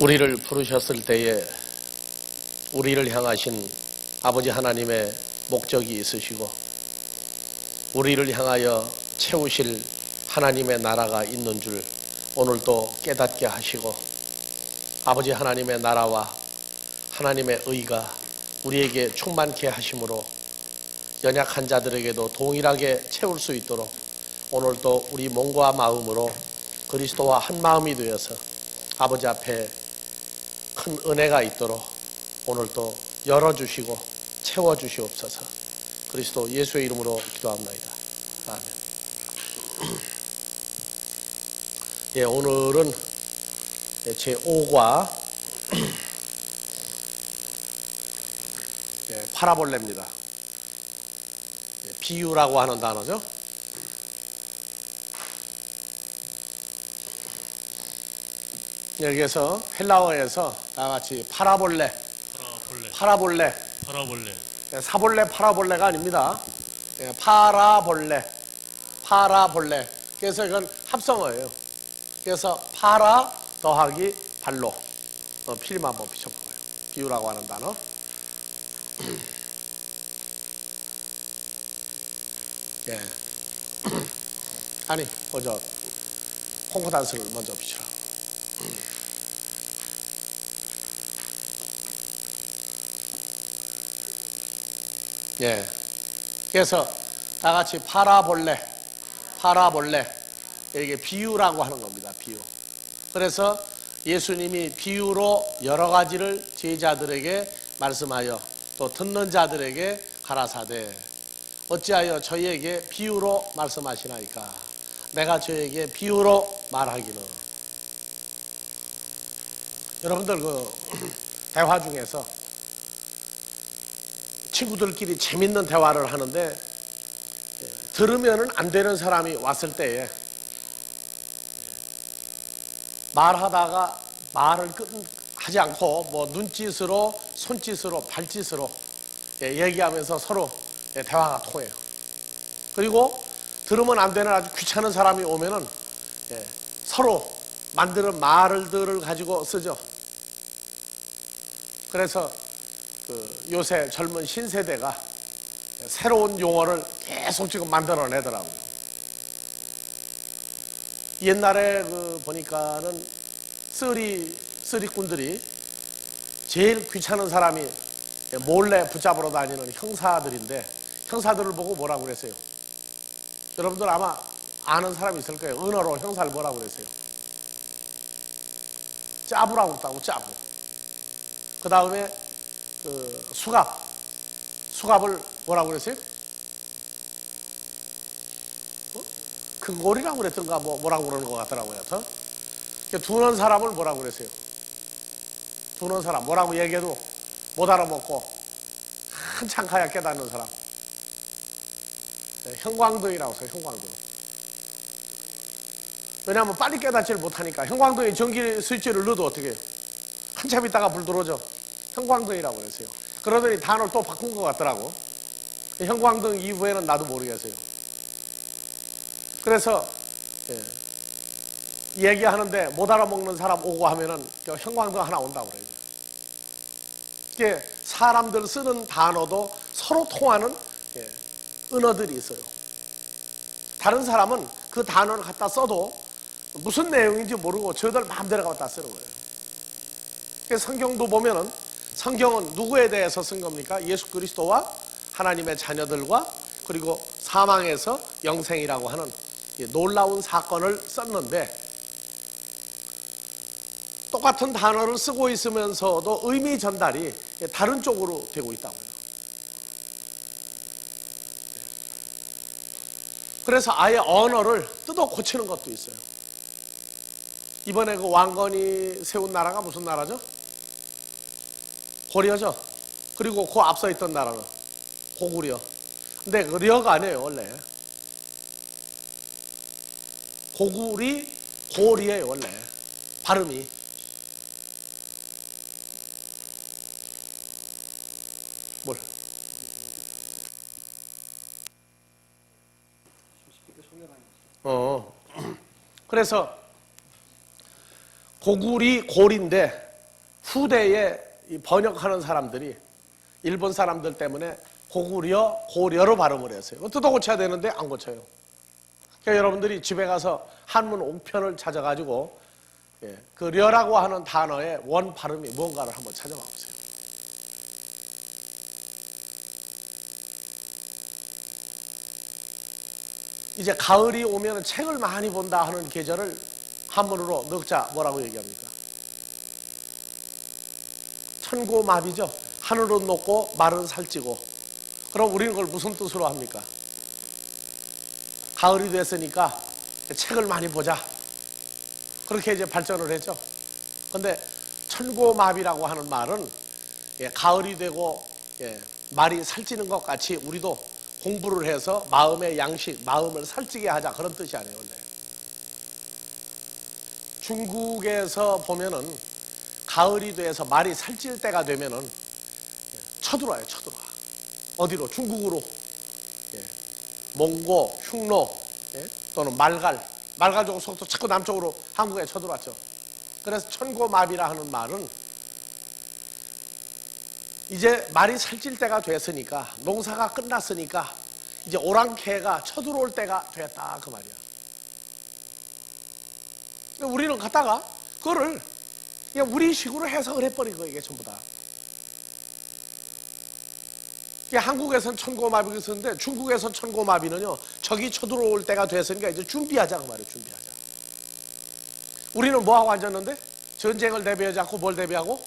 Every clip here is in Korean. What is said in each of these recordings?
우리를 부르셨을 때에 우리를 향하신 아버지 하나님의 목적이 있으시고 우리를 향하여 채우실 하나님의 나라가 있는 줄 오늘도 깨닫게 하시고 아버지 하나님의 나라와 하나님의 의가 우리에게 충만케 하심으로 연약한 자들에게도 동일하게 채울 수 있도록 오늘도 우리 몸과 마음으로 그리스도와 한 마음이 되어서 아버지 앞에 큰 은혜가 있도록 오늘도 열어주시고 채워주시옵소서. 그리스도 예수의 이름으로 기도합니다. 아멘. 예, 오늘은 제5과 파라볼레입니다. 비유라고 하는 단어죠. 여기에서 헬라어에서 다같이 파라볼레, 사볼레, 파라볼레가 아닙니다. 파라볼레. 그래서 이건 합성어예요. 그래서 파라 더하기 발로 필름 한번 비춰보고요. 비유라고 하는 단어. 예. 아니, 먼저 콩코단스를 먼저 비추라. 예. 그래서 다 같이 파라볼레. 이게 비유라고 하는 겁니다. 비유. 그래서 예수님이 비유로 여러 가지를 제자들에게 말씀하여 또 듣는 자들에게 가라사대 어찌하여 저희에게 비유로 말씀하시나이까. 내가 저에게 비유로 말하기는. 여러분들 그 대화 중에서 친구들끼리 재밌는 대화를 하는데 들으면은 안 되는 사람이 왔을 때에 말하다가 말을 하지 않고 뭐 눈짓으로 손짓으로 발짓으로 얘기하면서 서로 대화가 통해요. 그리고 들으면 안 되는 아주 귀찮은 사람이 오면은 서로 만드는 말들을 가지고 쓰죠. 그래서 요새 젊은 신세대가 새로운 용어를 계속 지금 만들어내더라고요. 옛날에 보니까는 쓰리꾼들이 제일 귀찮은 사람이 몰래 붙잡으러 다니는 형사들인데 형사들을 보고 뭐라고 그랬어요? 여러분들 아마 아는 사람이 있을 거예요. 은어로 형사를 뭐라고 그랬어요? 짜부라고 했다고, 짜부. 그 다음에 수갑을 뭐라고 그랬어요? 큰골이라고 그랬던가 뭐라고 그러는 것 같더라고요. 두는 사람을 뭐라고 그랬어요? 두는 사람 뭐라고 얘기해도 못 알아먹고 한참 가야 깨닫는 사람. 형광등이라고 써요. 형광등. 왜냐하면 빨리 깨닫지를 못하니까. 형광등에 전기 스위치를 넣어도 어떻게 해요? 한참 있다가 불 들어오죠. 형광등이라고 그랬어요. 그러더니 단어를 또 바꾼 것 같더라고. 형광등 이후에는 나도 모르겠어요. 그래서 얘기하는데 못 알아먹는 사람 오고 하면은 형광등 하나 온다고 그래요. 이게 사람들 쓰는 단어도 서로 통하는 은어들이 있어요. 다른 사람은 그 단어를 갖다 써도 무슨 내용인지 모르고 저들 마음대로 갖다 쓰는 거예요. 그래서 성경도 보면은 성경은 누구에 대해서 쓴 겁니까? 예수 그리스도와 하나님의 자녀들과 그리고 사망에서 영생이라고 하는 놀라운 사건을 썼는데 똑같은 단어를 쓰고 있으면서도 의미 전달이 다른 쪽으로 되고 있다고요. 그래서 아예 언어를 뜯어 고치는 것도 있어요. 이번에 그 왕건이 세운 나라가 무슨 나라죠? 고려죠. 그리고 그 앞서 있던 나라는 고구려. 근데 그 려가 아니에요, 원래. 고구리, 고리예요, 원래. 발음이. 뭘? 그래서 고구리, 고리인데 후대에 이 번역하는 사람들이 일본 사람들 때문에 고려로 발음을 했어요. 뜯어 고쳐야 되는데 안 고쳐요. 그러니까 여러분들이 집에 가서 한문 옥편을 찾아가지고 그 려라고 하는 단어의 원 발음이 뭔가를 한번 찾아봐 보세요. 이제 가을이 오면 책을 많이 본다 하는 계절을 한문으로 넣자 뭐라고 얘기합니까? 천고마비죠. 하늘은 높고 말은 살찌고. 그럼 우리는 그걸 무슨 뜻으로 합니까? 가을이 됐으니까 책을 많이 보자. 그렇게 이제 발전을 했죠. 근데 천고마비라고 하는 말은 가을이 되고 말이 살찌는 것 같이 우리도 공부를 해서 마음의 양식, 마음을 살찌게 하자 그런 뜻이 아니에요. 근데 중국에서 보면은 가을이 돼서 말이 살찔 때가 되면은 쳐들어와요. 쳐들어와. 어디로? 중국으로. 몽고, 흉노 또는 말갈 쪽으로 자꾸 남쪽으로 한국에 쳐들어왔죠. 그래서 천고마비라 하는 말은 이제 말이 살찔 때가 됐으니까 농사가 끝났으니까 이제 오랑캐가 쳐들어올 때가 됐다 그 말이야. 우리는 갖다가 그거를 그냥 우리식으로 해석을 해버린 거예요. 이게 전부 다. 한국에선 천고마비가 있었는데 중국에선 천고마비는요 적이 쳐들어올 때가 됐으니까 이제 준비하자 그 말이에요. 준비하자. 우리는 뭐하고 앉았는데 전쟁을 대비하지 않고 뭘 대비하고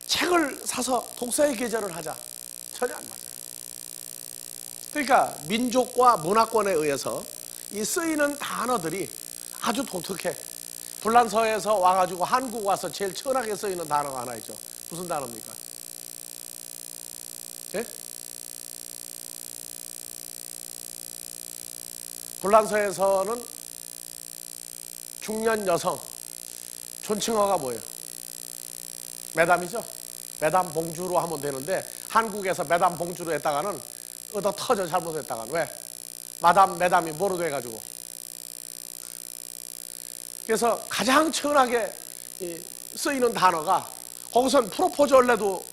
책을 사서 독서의 계절을 하자. 전혀 안 맞아요. 그러니까 민족과 문화권에 의해서 이 쓰이는 단어들이 아주 독특해. 불란서에서 와가지고 한국 와서 제일 천하게 쓰이는 단어가 하나 있죠. 무슨 단어입니까? 예? 불란서에서는 중년 여성 존칭어가 뭐예요? 매담이죠. 매담 봉주로 하면 되는데 한국에서 매담 봉주로 했다가는 얻어 터져 잘못했다가는 왜? 마담 매담이 뭐로 돼가지고. 그래서 가장 천하게 쓰이는 단어가 거기선 프로포즈 원래도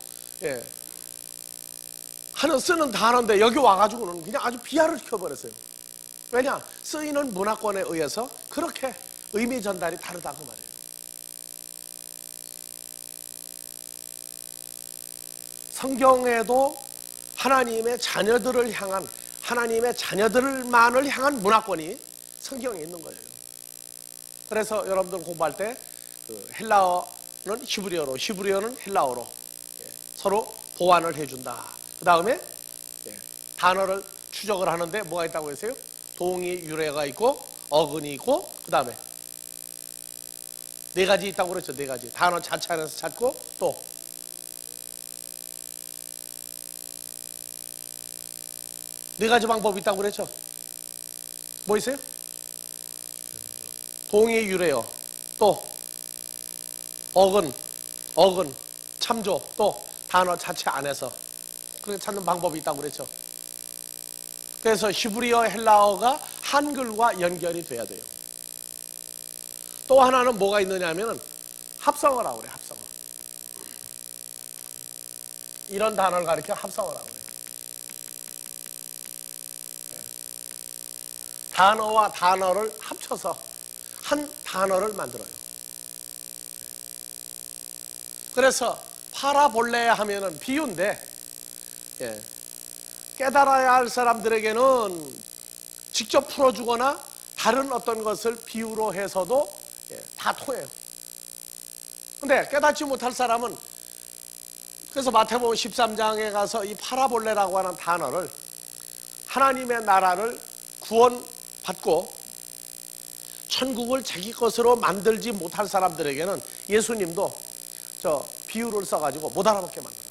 쓰는 단어인데 여기 와가지고는 그냥 아주 비하를 시켜버렸어요. 왜냐? 쓰이는 문화권에 의해서 그렇게 의미 전달이 다르다고 말이에요. 성경에도 하나님의 자녀들을 향한 하나님의 자녀들만을 향한 문화권이 성경에 있는 거예요. 그래서 여러분들 공부할 때 그 헬라어는 히브리어로, 히브리어는 헬라어로 서로 보완을 해준다. 그 다음에 단어를 추적을 하는데 뭐가 있다고 했어요? 동의 유래가 있고 어근이 있고 그 다음에 네 가지 있다고 그랬죠. 네 가지. 단어 자체 안에서 찾고 또 네 가지 방법이 있다고 그랬죠. 뭐 있어요? 동의 유래요. 또 어근, 참조, 또 단어 자체 안에서 그렇게 찾는 방법이 있다고 그랬죠. 그래서 히브리어, 헬라어가 한글과 연결이 돼야 돼요. 또 하나는 뭐가 있느냐 하면은 합성어라고 그래요. 합성어. 이런 단어를 가리켜 합성어라고 그래요. 단어와 단어를 합쳐서 한 단어를 만들어요. 그래서 파라볼레 하면은 비유인데 깨달아야 할 사람들에게는 직접 풀어주거나 다른 어떤 것을 비유로 해서도 다 통해요. 근데 깨닫지 못할 사람은 그래서 마태복음 13장에 가서 이 파라볼레라고 하는 단어를 하나님의 나라를 구원받고 천국을 자기 것으로 만들지 못할 사람들에게는 예수님도 저 비유를 써가지고 못 알아먹게 만들었어요.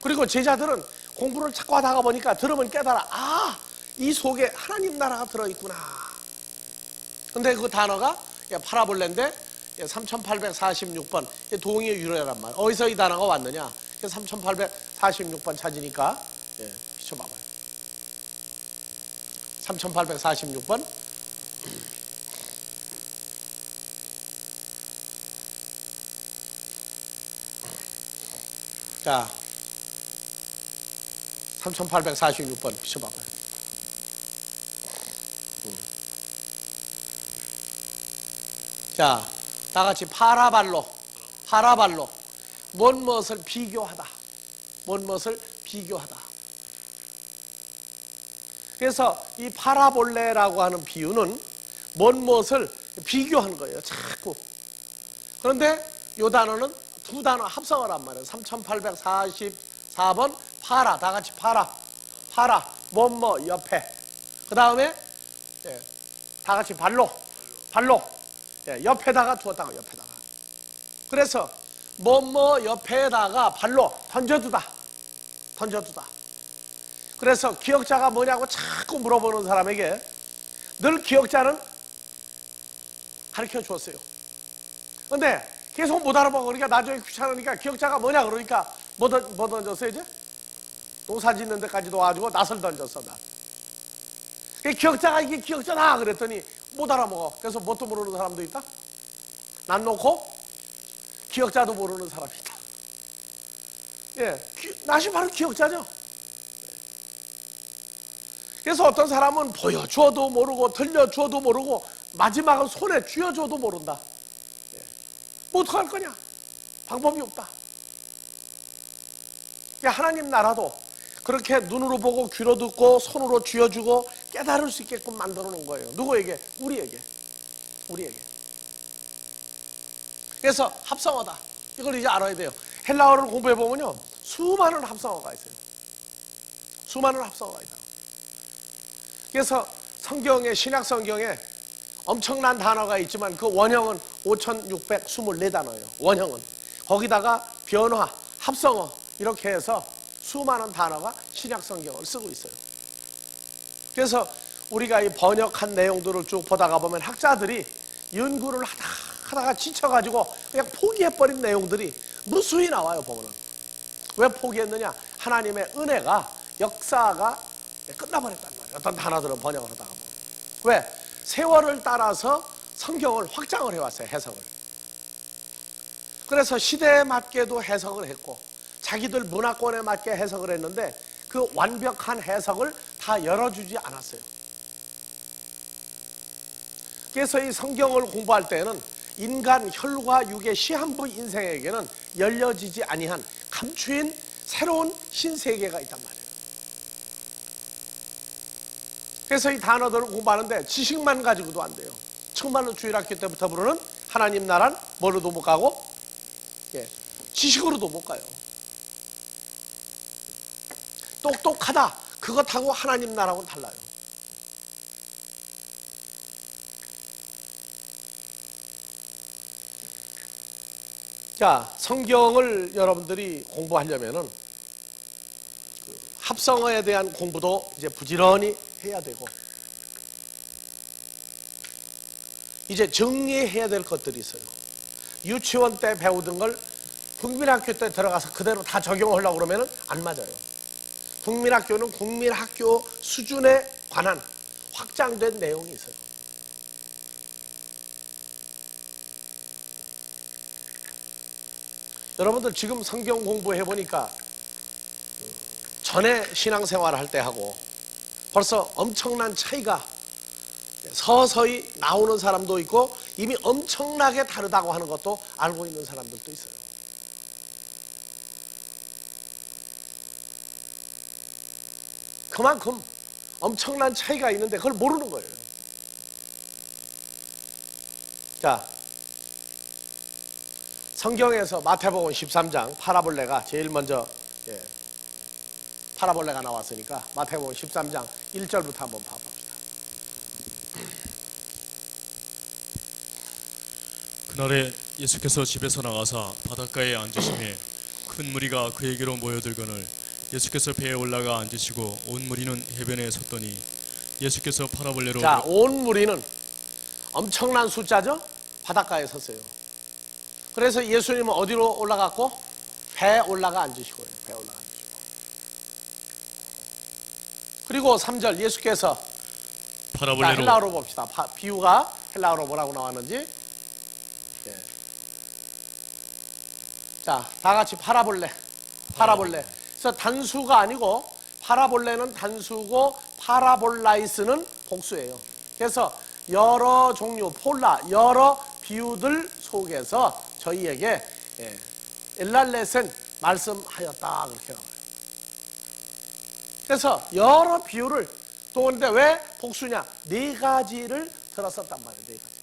그리고 제자들은 공부를 자꾸 하다가 보니까 들으면 깨달아. 아, 이 속에 하나님 나라가 들어있구나. 근데 그 단어가 파라볼레인데 3846번 동의의 유래란 말. 어디서 이 단어가 왔느냐? 3846번 찾으니까 비춰봐봐요. 3846번 자, 3846번 비춰봐봐요. 자, 다 같이 파라발로, 파라발로. 뭔 무엇을 비교하다. 뭔 무엇을 비교하다. 그래서 이 파라볼레라고 하는 비유는 뭔 무엇을 비교하는 거예요. 자꾸. 그런데 이 단어는 두 단어 합성을 한 말이에요. 3844번 파라. 다 같이 파라. 파라. 뭐뭐 옆에. 그 다음에 다 같이 발로. 발로. 옆에다가 두었다가 옆에다가. 그래서 뭐뭐 옆에다가 발로 던져두다. 던져두다. 그래서 기억자가 뭐냐고 자꾸 물어보는 사람에게 늘 기억자는 가르쳐 주었어요. 근데 계속 못 알아보고 그러니까 나중에 귀찮으니까 기억자가 뭐냐 그러니까 뭐 던졌어요 이제? 농사 짓는 데까지도 와가지고 낫을 던졌어. 낫. 기억자가 이게 기억자다 그랬더니 못 알아먹어. 그래서 뭣도 모르는 사람도 있다. 난 놓고 기억자도 모르는 사람이 있다. 낫이 바로 기억자죠. 그래서 어떤 사람은 보여줘도 모르고 들려줘도 모르고 마지막은 손에 쥐어줘도 모른다. 뭐 어떡할 거냐? 방법이 없다. 하나님 나라도 그렇게 눈으로 보고 귀로 듣고 손으로 쥐어주고 깨달을 수 있게끔 만들어 놓은 거예요. 누구에게? 우리에게. 우리에게. 그래서 합성어다. 이걸 이제 알아야 돼요. 헬라어를 공부해 보면요. 수많은 합성어가 있어요. 수많은 합성어가 있다. 그래서 성경에 신약 성경에 엄청난 단어가 있지만 그 원형은 5624단어예요. 원형은. 거기다가 변화, 합성어 이렇게 해서 수많은 단어가 신약 성경을 쓰고 있어요. 그래서 우리가 이 번역한 내용들을 쭉 보다가 보면 학자들이 연구를 하다가 지쳐가지고 그냥 포기해버린 내용들이 무수히 나와요. 보면은. 왜 포기했느냐? 하나님의 은혜가 역사가 끝나버렸단 말이에요. 어떤 단어들은 번역을 하다가 보면. 왜? 세월을 따라서 성경을 확장을 해왔어요. 해석을. 그래서 시대에 맞게도 해석을 했고 자기들 문화권에 맞게 해석을 했는데 그 완벽한 해석을 다 열어주지 않았어요. 그래서 이 성경을 공부할 때는 인간 혈과 육의 시한부 인생에게는 열려지지 아니한 감추인 새로운 신세계가 있단 말이에요. 그래서 이 단어들을 공부하는데 지식만 가지고도 안 돼요. 정말로 주일학교 때부터 부르는 하나님 나라는 뭐로도 못 가고 지식으로도 못 가요. 똑똑하다. 그것하고 하나님 나라하고는 달라요. 자, 성경을 여러분들이 공부하려면은 합성어에 대한 공부도 이제 부지런히 해야 되고 이제 정리해야 될 것들이 있어요. 유치원 때 배우던 걸 국민학교 때 들어가서 그대로 다 적용하려고 그러면 안 맞아요. 국민학교는 국민학교 수준에 관한 확장된 내용이 있어요. 여러분들 지금 성경 공부해 보니까 전에 신앙생활을 할 때 하고 벌써 엄청난 차이가 서서히 나오는 사람도 있고 이미 엄청나게 다르다고 하는 것도 알고 있는 사람들도 있어요. 그만큼 엄청난 차이가 있는데 그걸 모르는 거예요. 자, 성경에서 마태복음 13장 파라볼레가 제일 먼저 파라볼레가 나왔으니까 마태복음 13장 1절부터 한번 봐봅시다. 그날에 예수께서 집에서 나가사 바닷가에 앉으시매 큰 무리가 그에게로 모여들거늘 예수께서 배에 올라가 앉으시고 온 무리는 해변에 섰더니 예수께서 파라볼레로 자, 온 무리는 엄청난 숫자죠? 바닷가에 섰어요. 그래서 예수님은 어디로 올라갔고? 배에 올라가 앉으시고요. 배에 올라가 앉으시고. 그리고 3절 예수께서 파라볼레로 헬라어로 봅시다. 비유가 헬라어로 뭐라고 나왔는지. 자, 다 같이 파라볼레. 파라볼레. 그래서 단수가 아니고 파라볼레는 단수고 파라볼라이스는 복수예요. 그래서 여러 종류, 폴라, 여러 비유들 속에서 저희에게 엘랄레센 말씀하였다 그렇게 나와요. 그래서 여러 비유를 또 근데 왜 복수냐? 네 가지를 들었었단 말이에요. 네 가지.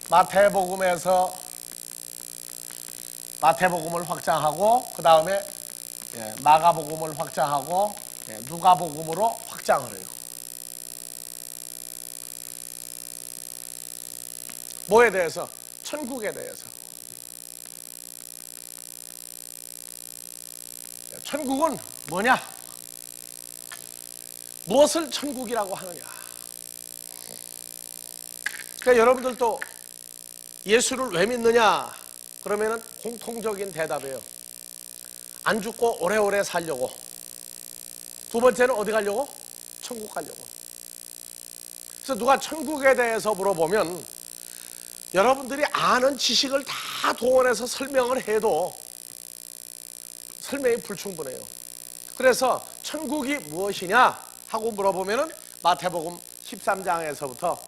마태복음에서 마태복음을 확장하고 그 다음에 마가복음을 확장하고 누가복음으로 확장을 해요. 뭐에 대해서? 천국에 대해서. 천국은 뭐냐? 무엇을 천국이라고 하느냐? 그러니까 여러분들도 예수를 왜 믿느냐? 그러면은 공통적인 대답이에요. 안 죽고 오래오래 살려고. 두 번째는 어디 가려고? 천국 가려고. 그래서 누가 천국에 대해서 물어보면 여러분들이 아는 지식을 다 동원해서 설명을 해도 설명이 불충분해요. 그래서 천국이 무엇이냐 하고 물어보면은 마태복음 13장에서부터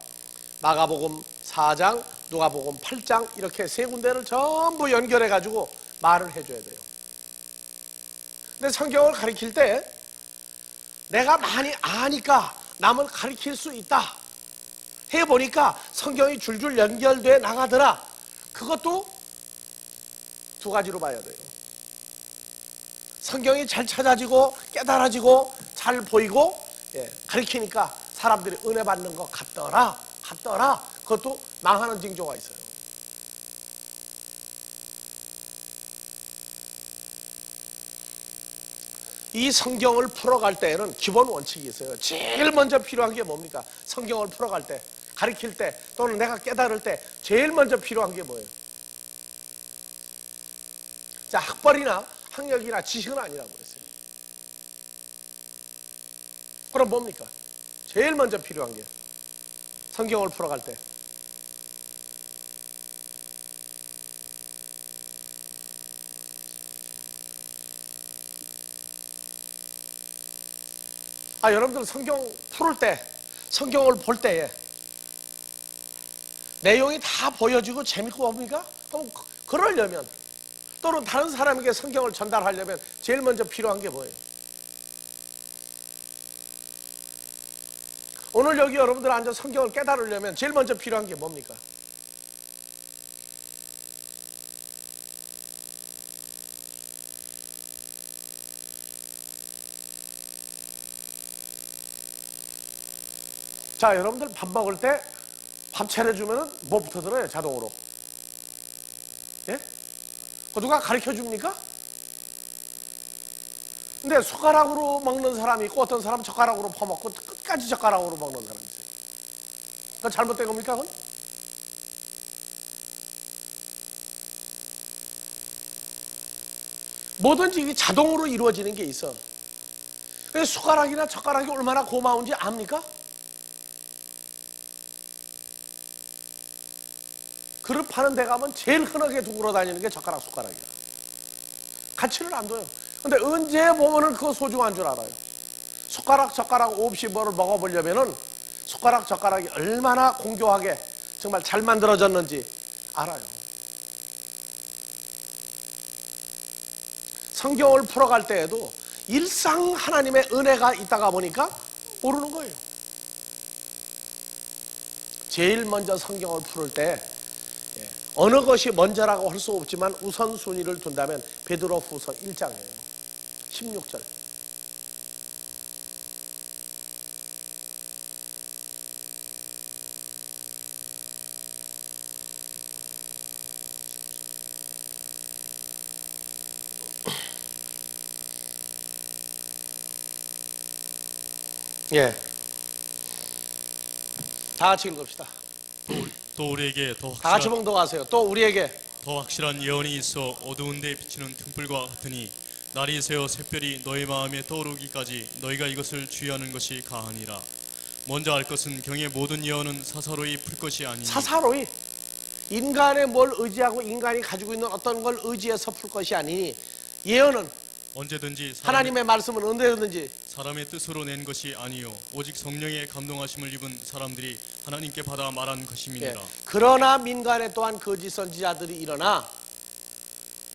마가복음 4장, 누가복음 8장 이렇게 세 군데를 전부 연결해 가지고 말을 해줘야 돼요. 근데 성경을 가리킬 때 내가 많이 아니까 남을 가리킬 수 있다 해보니까 성경이 줄줄 연결돼 나가더라. 그것도 두 가지로 봐야 돼요. 성경이 잘 찾아지고 깨달아지고 잘 보이고 가리키니까 사람들이 은혜 받는 것 같더라. 그것도 망하는 징조가 있어요. 이 성경을 풀어갈 때에는 기본 원칙이 있어요. 제일 먼저 필요한 게 뭡니까? 성경을 풀어갈 때, 가르칠 때, 또는 내가 깨달을 때 제일 먼저 필요한 게 뭐예요? 자, 학벌이나 학력이나 지식은 아니라고 그랬어요. 그럼 뭡니까? 제일 먼저 필요한 게 성경을 풀어갈 때 여러분들 성경 풀을 때, 성경을 볼 때에 내용이 다 보여지고 재밌고 뭡니까? 그럼 그러려면 또는 다른 사람에게 성경을 전달하려면 제일 먼저 필요한 게 뭐예요? 오늘 여기 여러분들 앉아 성경을 깨달으려면 제일 먼저 필요한 게 뭡니까? 자, 여러분들 밥 먹을 때 밥 차려주면 뭐부터 들어요? 자동으로. 예? 그거 누가 가르쳐 줍니까? 근데 숟가락으로 먹는 사람이 있고 어떤 사람은 젓가락으로 퍼먹고 끝까지 젓가락으로 먹는 사람이 있어요. 그건 잘못된 겁니까? 그건? 뭐든지 이게 자동으로 이루어지는 게 있어. 그래서 숟가락이나 젓가락이 얼마나 고마운지 압니까? 그릇 파는 데 가면 제일 흔하게 두고 다니는 게 젓가락, 숟가락이야. 가치를 안 둬요. 근데 언제 보면은 그거 소중한 줄 알아요. 숟가락, 젓가락 없이 뭐를 먹어보려면은 숟가락, 젓가락이 얼마나 공교하게 정말 잘 만들어졌는지 알아요. 성경을 풀어갈 때에도 일상 하나님의 은혜가 있다가 보니까 모르는 거예요. 제일 먼저 성경을 풀을 때 어느 것이 먼저라고 할 수 없지만 우선순위를 둔다면 베드로후서 1장이에요. 16절. 예. 다 같이 읽읍시다. 또 우리에게 더 다 같이 확실한 봉독하세요. 또 우리에게 더 확실한 예언이 있어 어두운 데 비치는 등불과 같으니 날이 새어 샛별이 너희 마음에 떠오르기까지 너희가 이것을 주의하는 것이 가하니라. 먼저 알 것은 경의 모든 예언은 사사로이 풀 것이 아니니 사사로이 인간의 뭘 의지하고 인간이 가지고 있는 어떤 걸 의지해서 풀 것이 아니니 예언은 언제든지 하나님의 말씀은 언제든지 사람의 뜻으로 낸 것이 아니요 오직 성령의 감동하심을 입은 사람들이 하나님께 받아 말한 것임이니라. 그러나 민간에 또한 거짓 선지자들이 일어나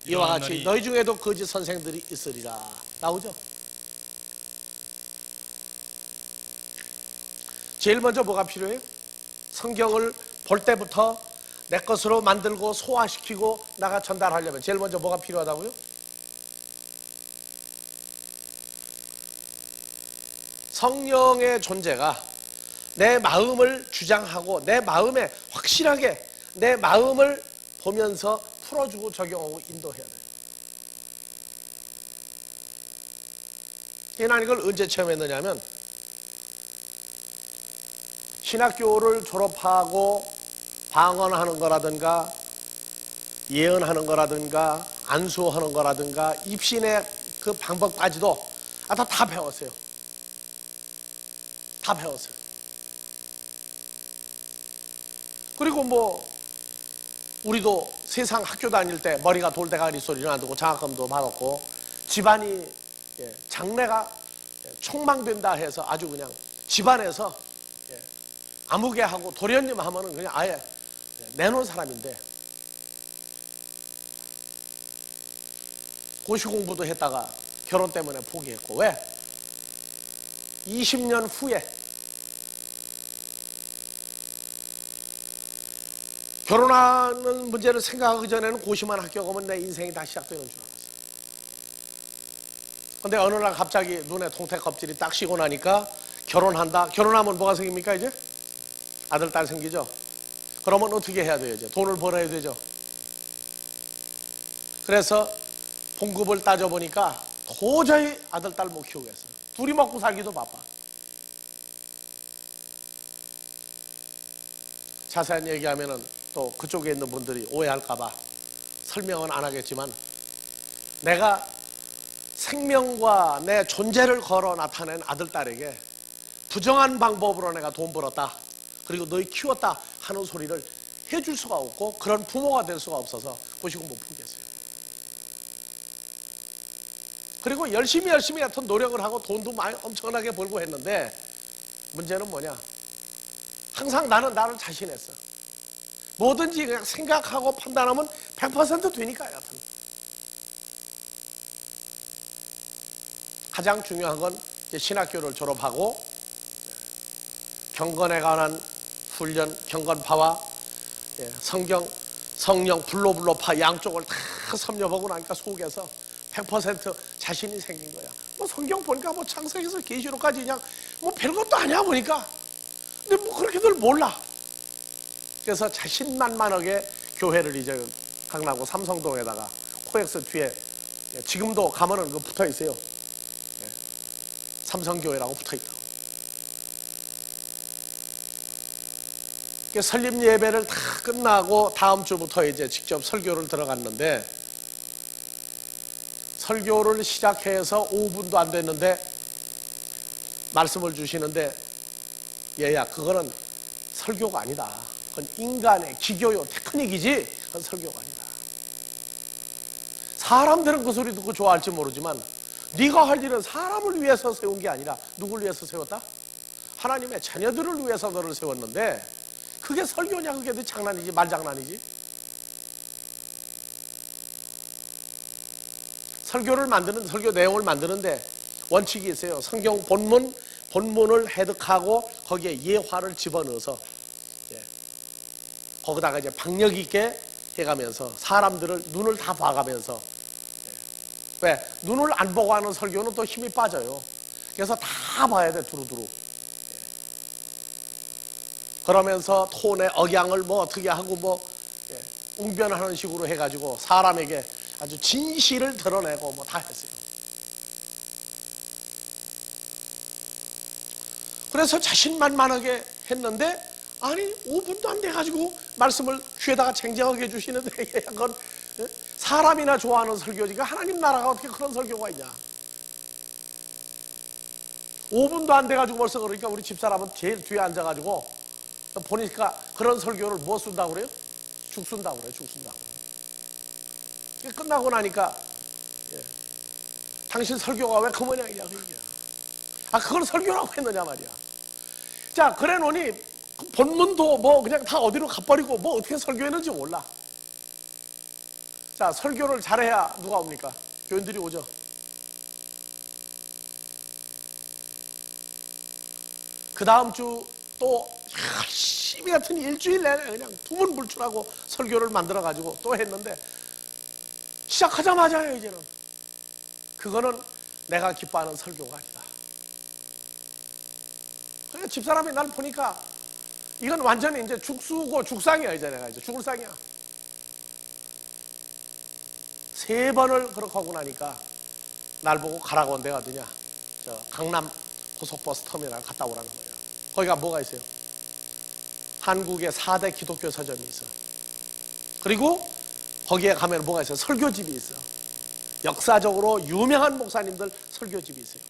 이와 이러한 같이 날이 너희 중에도 거짓 선생들이 있으리라 나오죠. 제일 먼저 뭐가 필요해요? 성경을 볼 때부터 내 것으로 만들고 소화시키고 나가 전달하려면 제일 먼저 뭐가 필요하다고요? 성령의 존재가 내 마음을 주장하고 내 마음에 확실하게 내 마음을 보면서 풀어주고 적용하고 인도해야 돼요. 난 이걸 언제 체험했느냐면 신학교를 졸업하고 방언하는 거라든가 예언하는 거라든가 안수하는 거라든가 입신의 그 방법까지도 다 배웠어요. 다 배웠어요. 그리고 뭐 우리도 세상 학교 다닐 때 머리가 돌대가리 소리를 안 듣고 장학금도 받았고 집안이 장래가 촉망된다 해서 아주 그냥 집안에서 아무개 하고 도련님 하면은 그냥 아예 내놓은 사람인데 고시 공부도 했다가 결혼 때문에 포기했고 왜? 20년 후에 결혼하는 문제를 생각하기 전에는 고시만 합격하면 내 인생이 다시 시작되는 줄 알았어요. 근데 어느 날 갑자기 눈에 통태 껍질이 딱 씌고 나니까 결혼한다. 결혼하면 뭐가 생깁니까 이제? 아들, 딸 생기죠? 그러면 어떻게 해야 돼요 이제? 돈을 벌어야 되죠. 그래서 봉급을 따져보니까 도저히 아들, 딸 못 키우겠어요. 둘이 먹고 살기도 바빠. 자세한 얘기하면은 또 그쪽에 있는 분들이 오해할까봐 설명은 안 하겠지만 내가 생명과 내 존재를 걸어 나타낸 아들, 딸에게 부정한 방법으로 내가 돈 벌었다. 그리고 너희 키웠다 하는 소리를 해줄 수가 없고 그런 부모가 될 수가 없어서 고시공부 포기했어요. 그리고 열심히 하여튼 노력을 하고 돈도 많이 엄청나게 벌고 했는데 문제는 뭐냐? 항상 나는 나를 자신했어. 뭐든지 그냥 생각하고 판단하면 100% 되니까 여하튼. 가장 중요한 건 신학교를 졸업하고 경건에 관한 훈련, 경건파와 성경, 성령, 불로파 양쪽을 다 섭렵하고 나니까 속에서 100% 자신이 생긴 거야. 뭐 성경 보니까 뭐 창세기에서 계시록까지 그냥 뭐 별것도 아니야 보니까. 근데 뭐 그렇게들 몰라. 그래서 자신만만하게 교회를 이제 강남구 삼성동에다가 코엑스 뒤에 지금도 가면은 그 붙어 있어요. 삼성교회라고 붙어 있다고. 설립 예배를 다 끝나고 다음 주부터 이제 직접 설교를 들어갔는데 설교를 시작해서 5분도 안 됐는데 말씀을 주시는데 얘야 그거는 설교가 아니다. 그건 인간의 기교요 테크닉이지 그건 설교가 아니다. 사람들은 그 소리 듣고 좋아할지 모르지만 네가 할 일은 사람을 위해서 세운 게 아니라 누굴 위해서 세웠다? 하나님의 자녀들을 위해서 너를 세웠는데 그게 설교냐? 그게 너 장난이지 말장난이지. 설교를 만드는 설교 내용을 만드는데 원칙이 있어요. 성경 본문을 해석하고 거기에 예화를 집어넣어서 거기다가 이제 박력 있게 해가면서 사람들을 눈을 다 봐가면서 왜 눈을 안 보고 하는 설교는 또 힘이 빠져요. 그래서 다 봐야 돼 두루두루. 그러면서 톤의 억양을 뭐 어떻게 하고 뭐 웅변하는 식으로 해가지고 사람에게 아주 진실을 드러내고 뭐 다 했어요. 그래서 자신만만하게 했는데 아니 5분도 안 돼가지고 말씀을 귀에다가 쟁쟁하게 해주시는데 그건 사람이나 좋아하는 설교지가 하나님 나라가 어떻게 그런 설교가 있냐. 5분도 안 돼가지고 벌써 그러니까 우리 집사람은 제일 뒤에 앉아가지고 보니까 그런 설교를 뭐 쓴다고 그래요? 죽 쓴다고 그래요. 죽 쓴다고. 끝나고 나니까 당신 설교가 왜 그 모양이냐 그 얘기야. 아 그걸 설교라고 했느냐 말이야. 자 그래 놓으니 본문도 뭐 그냥 다 어디로 가버리고 뭐 어떻게 설교했는지 몰라. 자 설교를 잘해야 누가 옵니까? 교인들이 오죠. 그 다음 주 또 열심히 같은 일주일 내내 그냥 두문불출하고 설교를 만들어 가지고 또 했는데 시작하자마자요 이제는 그거는 내가 기뻐하는 설교가 아니다. 그러니까 집사람이 날 보니까 이건 완전히 이제 죽수고 죽상이야. 이제 내가 이제 죽을 상이야. 3번을 그렇게 하고 나니까 날 보고 가라고 온 데가 어디냐, 저 강남 고속버스 터미널 갔다 오라는 거예요. 거기가 뭐가 있어요? 한국의 4대 기독교 서점이 있어. 그리고 거기에 가면 뭐가 있어요? 설교집이 있어. 역사적으로 유명한 목사님들 설교집이 있어요.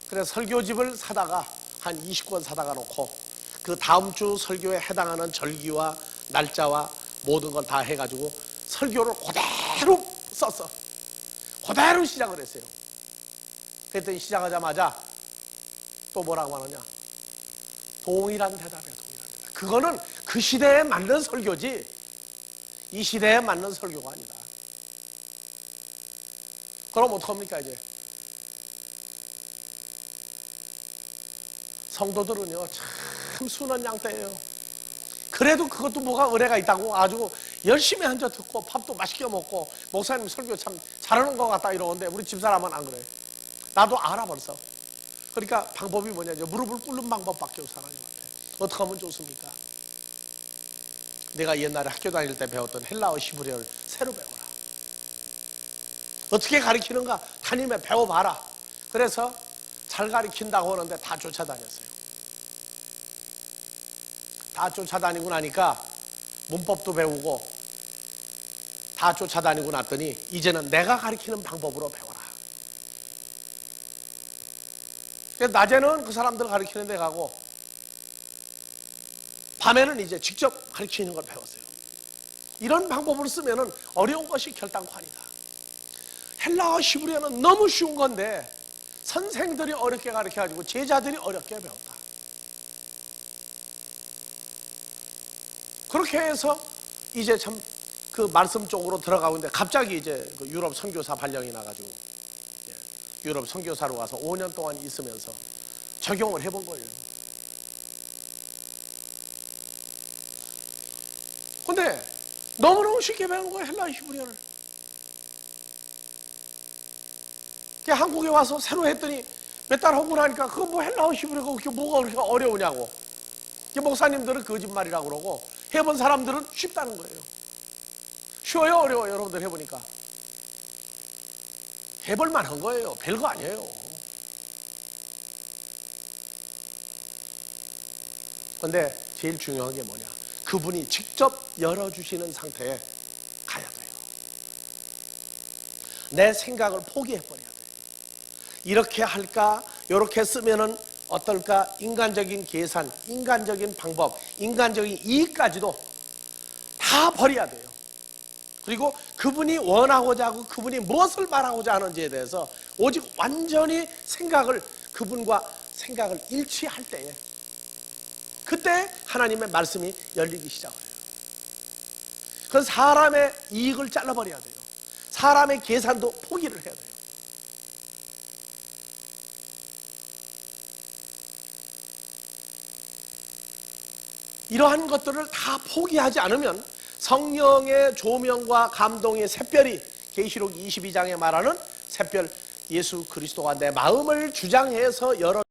그래서 설교집을 사다가 한 20권 사다가 놓고 그 다음 주 설교에 해당하는 절기와 날짜와 모든 걸 다 해가지고 설교를 그대로 썼어. 그대로 시작을 했어요. 그랬더니 시작하자마자 또 뭐라고 하느냐, 동일한 대답이야. 동일한 대답. 그거는 그 시대에 맞는 설교지 이 시대에 맞는 설교가 아니다. 그럼 어떡합니까? 이제 성도들은요 참 순한 양떼예요. 그래도 그것도 뭐가 의뢰가 있다고 아주 열심히 앉아 듣고 밥도 맛있게 먹고 목사님 설교 참 잘하는 것 같다 이러는데 우리 집사람은 안 그래. 나도 알아 벌써. 그러니까 방법이 뭐냐, 무릎을 꿇는 방법밖에 없어. 하나님한테 어떻게 하면 좋습니까? 내가 옛날에 학교 다닐 때 배웠던 헬라어 히브리어를 새로 배워라. 어떻게 가르치는가 담임에 배워봐라. 그래서 잘 가르친다고 하는데 다 쫓아다녔어요. 다 쫓아다니고 나니까 문법도 배우고 다 쫓아다니고 났더니 이제는 내가 가르치는 방법으로 배워라. 낮에는 그 사람들 가르치는 데 가고 밤에는 이제 직접 가르치는 걸 배웠어요. 이런 방법을 쓰면 어려운 것이 결단코 아니다. 헬라어 히브리어는 너무 쉬운 건데 선생들이 어렵게 가르쳐가지고 제자들이 어렵게 배웠다. 그렇게 해서 이제 참 그 말씀 쪽으로 들어가고 있는데 갑자기 이제 그 유럽 선교사 발령이 나가지고 유럽 선교사로 가서 5년 동안 있으면서 적용을 해본 거예요. 근데 너무너무 쉽게 배운 거예요, 헬라어 히브리어를. 한국에 와서 새로 했더니 몇 달 하고 나니까 그거 뭐 헬라어 히브리어가 그게 뭐가 그렇게 어려우냐고. 목사님들은 거짓말이라고 그러고 해본 사람들은 쉽다는 거예요. 쉬워요, 어려워요? 여러분들 해보니까 해볼 만한 거예요. 별거 아니에요. 근데 제일 중요한 게 뭐냐, 그분이 직접 열어주시는 상태에 가야 돼요. 내 생각을 포기해버려야 돼요. 이렇게 할까, 이렇게 쓰면은 어떨까, 인간적인 계산, 인간적인 방법, 인간적인 이익까지도 다 버려야 돼요. 그리고 그분이 원하고자 하고 그분이 무엇을 말하고자 하는지에 대해서 오직 완전히 그분과 생각을 일치할 때에 그때 하나님의 말씀이 열리기 시작을 해요. 그래서 사람의 이익을 잘라버려야 돼요. 사람의 계산도 포기를 해야 돼요. 이러한 것들을 다 포기하지 않으면 성령의 조명과 감동의 샛별이 계시록 22장에 말하는 샛별 예수 그리스도가 내 마음을 주장해서 열어